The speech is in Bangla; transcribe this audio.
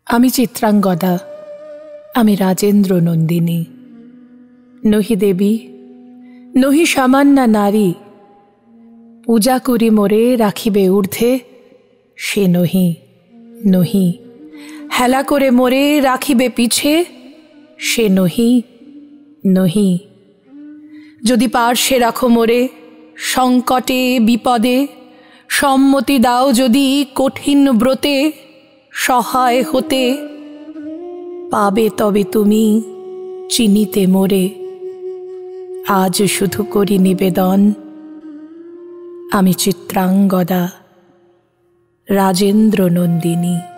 আমি চিত্রাঙ্গদা, আমি রাজেন্দ্র নন্দিনী। নহি দেবী, নহি সামান্যা নারী, পূজা করি মোরে রাখিবে ঊর্ধ্বে, সে নহি। নহি হেলা করে মোরে রাখিবে পিছে, সে নহি। নহি যদি পার্শ্বে রাখো মোরে সংকটে বিপদে, সম্মতি দাও যদি কঠিন ব্রতে, সহায় হতে পাবে তবে তুমি চিনিতে মোরে। আজ শুধু করি নিবেদন, আমি চিত্রাঙ্গদা, রাজেন্দ্র নন্দিনী।